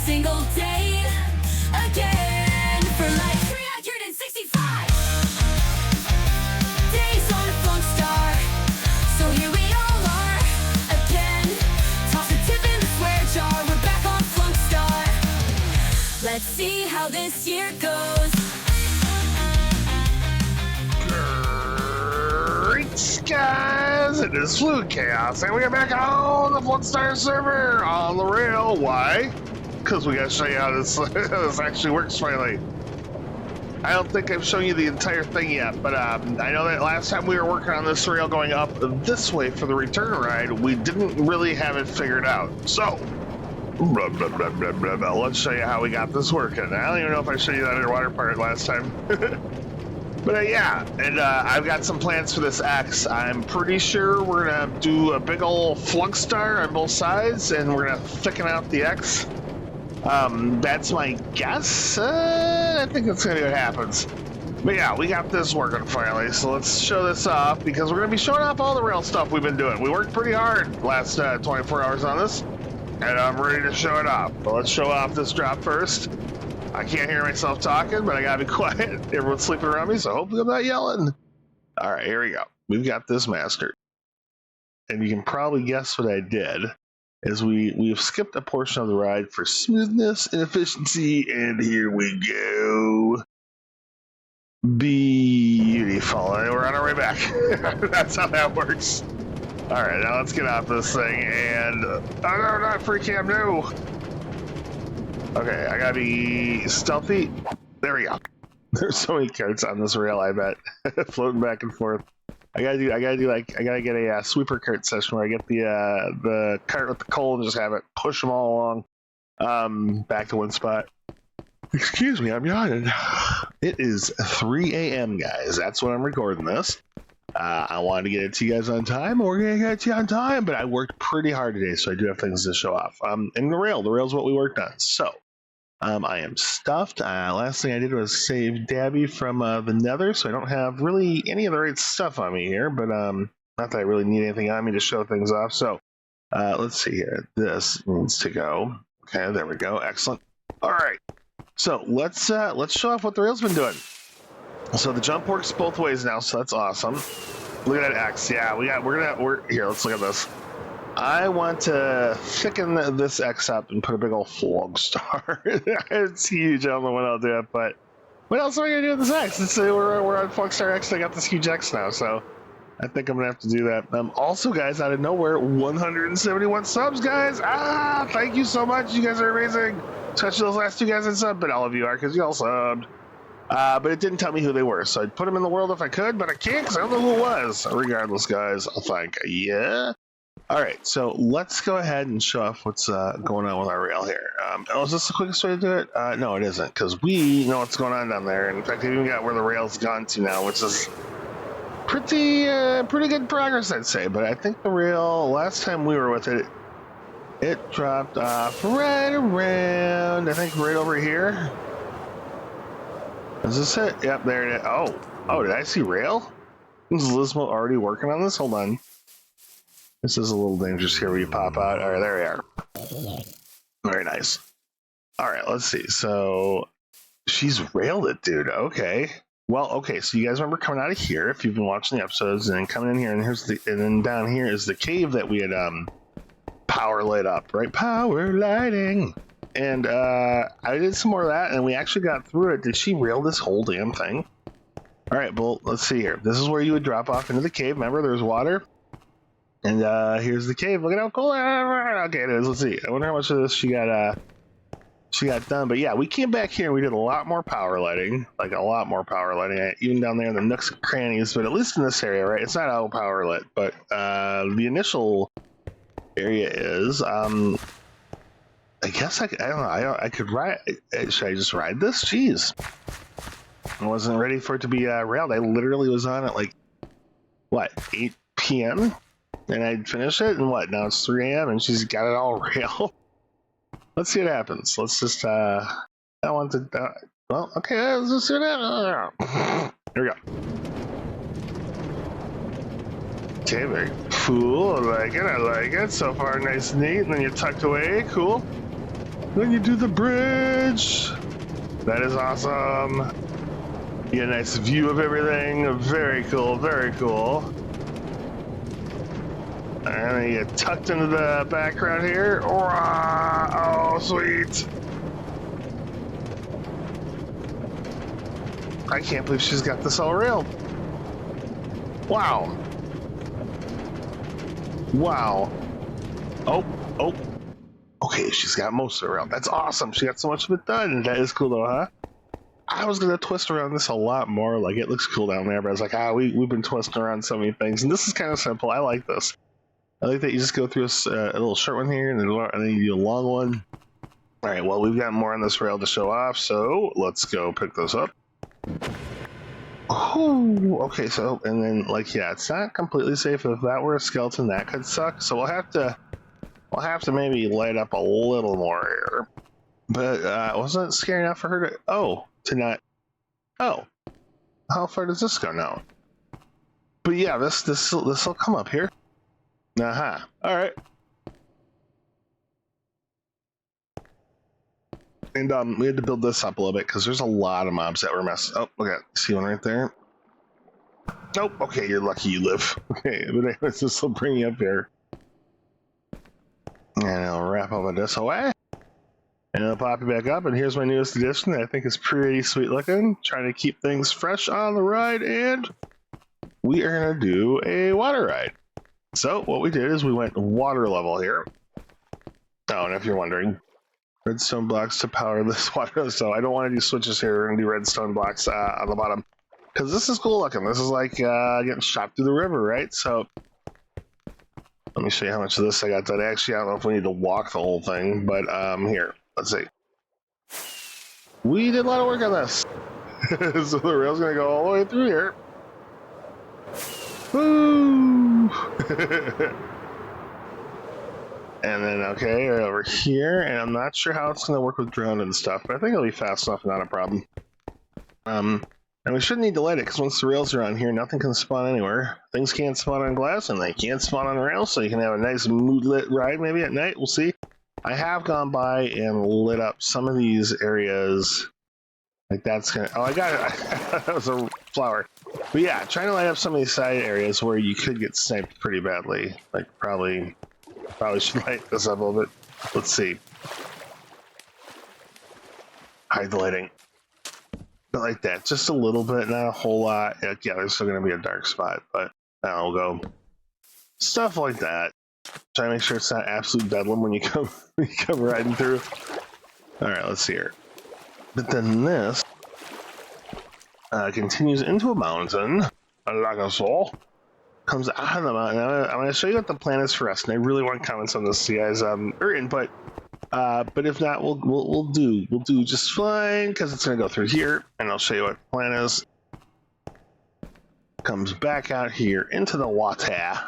single day again for like 365 days on Flunkstar. So here we all are again. Toss a tip in the square jar. We're back on Flunkstar. Let's see how this year goes. Guys, it is Fluid Chaos, and we are back on the Flunkstar server on the rail. Why? Because we gotta show you how this, this actually works finally. I don't think I've shown you the entire thing yet, but I know that last time we were working on this rail going up this way for the return ride, we didn't really have it figured out. So, let's show you how we got this working. I don't even know if I showed you that underwater part last time. But yeah, and I've got some plans for this X. I'm pretty sure we're gonna do a big ol' Flunkstar on both sides, and we're gonna thicken out the X. That's my guess. I think that's gonna be what happens. But yeah, we got this working finally, so let's show this off, because we're gonna be showing off all the rail stuff we've been doing. We worked pretty hard last 24 hours on this, and I'm ready to show it off. But let's show off this drop first. I can't hear myself talking, but I gotta be quiet. Everyone's sleeping around me, so hopefully I'm not yelling. All right, here we go. We've got this mastered. And you can probably guess what I did, is we've skipped a portion of the ride for smoothness and efficiency, and here we go. Beautiful. And we're on our way back. That's how that works. All right, now let's get off this thing, and... oh no, not free cam, no! Okay, I gotta be stealthy. There we go. There's so many carts on this rail, I bet. Floating back and forth. I gotta get a sweeper cart session where I get the cart with the coal and just have it push them all along back to one spot. Excuse me, I'm yawning. It is 3 a.m. guys. That's when I'm recording this. I wanted to get it to you guys on time. We're gonna get it to you on time, but I worked pretty hard today, so I do have things to show off. And the rail's what we worked on. So I am stuffed. Last thing I did was save Dabby from the Nether, so I don't have really any of the right stuff on me here. But not that I really need anything on me to show things off. So let's see here. This needs to go. Okay, there we go. Excellent. All right. So let's show off what the rail's been doing. So the jump works both ways now, so that's awesome. Look at that X. Yeah, we're here. Let's look at this. I want to thicken this X up and put a big old Flunkstar. It's huge. I don't know when I'll do it, but what else am I gonna do with this X? We're on Flunkstar X. I got this huge X now, so I think I'm gonna have to do that. Also, guys, out of nowhere, 171 subs, guys. Thank you so much. You guys are amazing. Especially those last two guys that subbed, but all of you are, because you all subbed. But it didn't tell me who they were, so I'd put them in the world if I could, but I can't because I don't know who it was. Regardless, guys, I'll thank you. All right, so let's go ahead and show off what's going on with our rail here. Is this the quickest way to do it? No, it isn't, because we know what's going on down there. In fact, I've even got where the rail's gone to now, which is pretty good progress, I'd say. But I think the rail, last time we were with it, it dropped off right around, I think, right over here. Is this it? Yep, there it is. Oh, did I see rail? Is Lizmo already working on this? Hold on. This is a little dangerous here where you pop out. All right, there we are. Very nice. All right, let's see. So she's railed it, dude. Okay. Well, okay. So you guys remember coming out of here if you've been watching the episodes, and then coming in here, and then down here is the cave that we had power lit up, right? Power lighting. And I did some more of that, and we actually got through it. Did she rail this whole damn thing? All right, well, let's see here. This is where you would drop off into the cave. Remember, there's water. And here's the cave. Look at how cool. Okay, it is. Let's see. I wonder how much of this she got done. But yeah, we came back here and we did a lot more power lighting. Like a lot more power lighting. Even down there in the nooks and crannies. But at least in this area, right? It's not all power lit. But the initial area is... I guess I don't know. I could ride. Should I just ride this? Jeez. I wasn't ready for it to be railed. I literally was on at like, what, 8 p.m.? And I'd finish it, and what, now it's 3 a.m. and she's got it all railed. Let's see what happens. Let's just, I want to, well, okay, let's just see what happens. Here we go. Okay, very cool. I like it. So far, nice and neat. And then you're tucked away. Cool. Then you do the bridge. That is awesome. You get a nice view of everything. Very cool, very cool. And then you get tucked into the background here. Oh, sweet. I can't believe she's got this all railed. Wow. Wow. Oh. Okay, she's got most of it railed. That's awesome. She got so much of it done. That is cool though, huh? I was gonna twist around this a lot more. Like, it looks cool down there, but I was like, we've been twisting around so many things, and this is kind of simple. I like this. I like that you just go through a little short one here, and then you do a long one. All right, well, we've got more on this rail to show off, so let's go pick those up. Oh, okay, so, and then, like, yeah, it's not completely safe. If that were a skeleton, that could suck, so we'll have to maybe light up a little more here. But wasn't it scary enough for her to not, how far does this go now? But yeah, this'll come up here. All right. And we had to build this up a little bit because there's a lot of mobs that were messed up. Oh, look at, see one right there? Nope. Okay, you're lucky you live. Okay, but anyways, this will bring you up here. And I'll wrap all of this away. And it'll pop you back up, and here's my newest addition that I think is pretty sweet looking. Trying to keep things fresh on the ride, and we are gonna do a water ride. So what we did is we went water level here. Oh, and if you're wondering, redstone blocks to power this water. So I don't want to do switches here. We're gonna do redstone blocks on the bottom. Because this is cool looking. This is like getting shot through the river, right? So let me show you how much of this I got done. Actually, I don't know if we need to walk the whole thing, but here. Let's see. We did a lot of work on this. So the rail's gonna go all the way through here. Woo! And then, okay, right over here, and I'm not sure how it's gonna work with drone and stuff, but I think it'll be fast enough, not a problem. And we shouldn't need to light it, because once the rails are on here, nothing can spawn anywhere. Things can't spawn on glass, and they can't spawn on rails, so you can have a nice mood-lit ride maybe at night, we'll see. I have gone by and lit up some of these areas. Like that's gonna, oh, I got it. That was a flower. But yeah, trying to light up some of these side areas where you could get sniped pretty badly. Like probably should light this up a little bit. Let's see. Hide the lighting. But like that, just a little bit, not a whole lot. Yeah, there's still gonna be a dark spot, but that'll go. Stuff like that. Try to make sure it's not absolute bedlam when you come riding through. All right, let's see here. But then this continues into a mountain, like a soul. Comes out of the mountain. I'm going to show you what the plan is for us, and I really want comments on this, you guys, or input. But if not, we'll do just fine because it's going to go through here, and I'll show you what the plan is. Comes back out here into the water,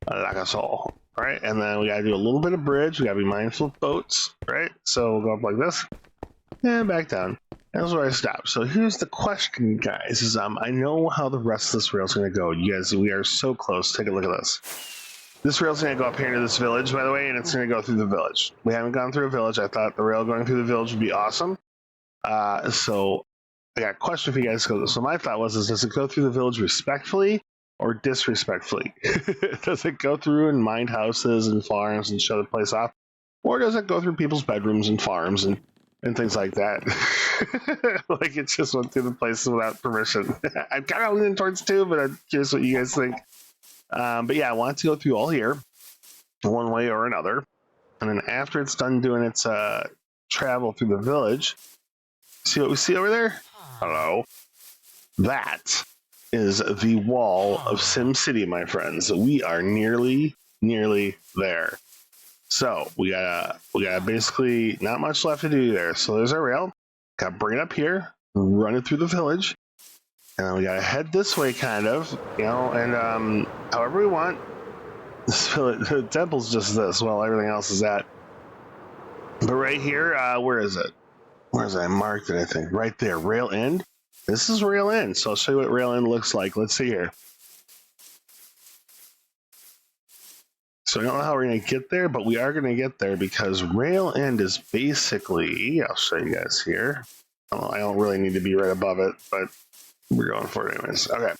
like a soul. All right, and then we got to do a little bit of bridge. We got to be mindful of boats, right? So we'll go up like this and back down. That's where I stop. So here's the question, guys, is I know how the rest of this rail is going to go. You guys, we are so close. Take a look at this. This rail's going to go up here into this village, by the way, and it's going to go through the village. We haven't gone through a village. I thought the rail going through the village would be awesome. So I got a question for you guys. So my thought was, does it go through the village respectfully or disrespectfully? Does it go through and mind houses and farms and show the place off? Or does it go through people's bedrooms and farms and things like that? Like it just went through the place without permission. I'm kind of leaning towards two, but I'm curious what you guys think. But yeah, I want to go through all here, one way or another. And then after it's done doing its travel through the village, see what we see over there? Hello. That is the wall of Sim City, my friends. We are nearly there. So we gotta basically not much left to do there. So there's our rail. Gotta bring it up here, run it through the village, and then we gotta head this way, kind of, you know, and however we want. The temple's just this. Well, everything else is that. But right here, where is it? Where is it? I marked it, I think. Right there, rail end. This is rail end. So I'll show you what rail end looks like. Let's see here. So I don't know how we're going to get there, but we are going to get there because rail end is basically, I'll show you guys here. I don't really need to be right above it, but we're going for it anyways. Okay.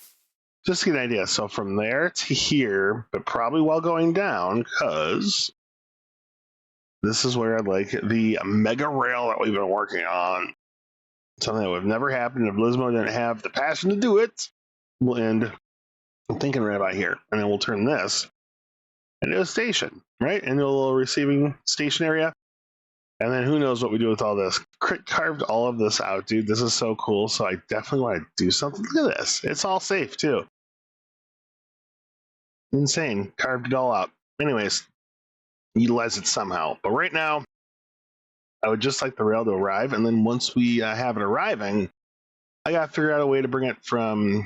Just to get an idea. So from there to here, but probably while going down, because this is where I'd like the mega rail that we've been working on. Something that would have never happened if Lizmo didn't have the passion to do it. We'll end, I'm thinking right about here. And then we'll turn this into a station, right? Into a little receiving station area. And then who knows what we do with all this. Crit carved all of this out, dude. This is so cool. So I definitely want to do something. Look at this. It's all safe, too. Insane. Carved it all out. Anyways, utilize it somehow. But right now, I would just like the rail to arrive. And then once we have it arriving, I got to figure out a way to bring it from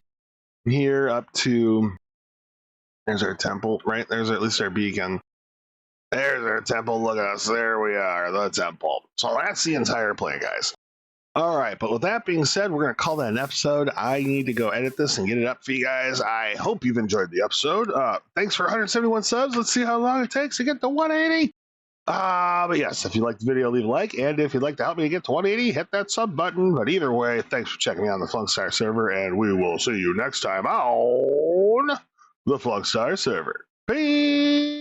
here up to... There's our temple, right? There's at least our beacon. There's our temple. Look at us. There we are, the temple. So that's the entire plan, guys. All right, but with that being said, we're going to call that an episode. I need to go edit this and get it up for you guys. I hope you've enjoyed the episode. Thanks for 171 subs. Let's see how long it takes to get to 180. But yes, if you liked the video, leave a like. And if you'd like to help me get to 180, hit that sub button. But either way, thanks for checking me on the Flunkstar server. And we will see you next time on the Flunkstar server. Peace!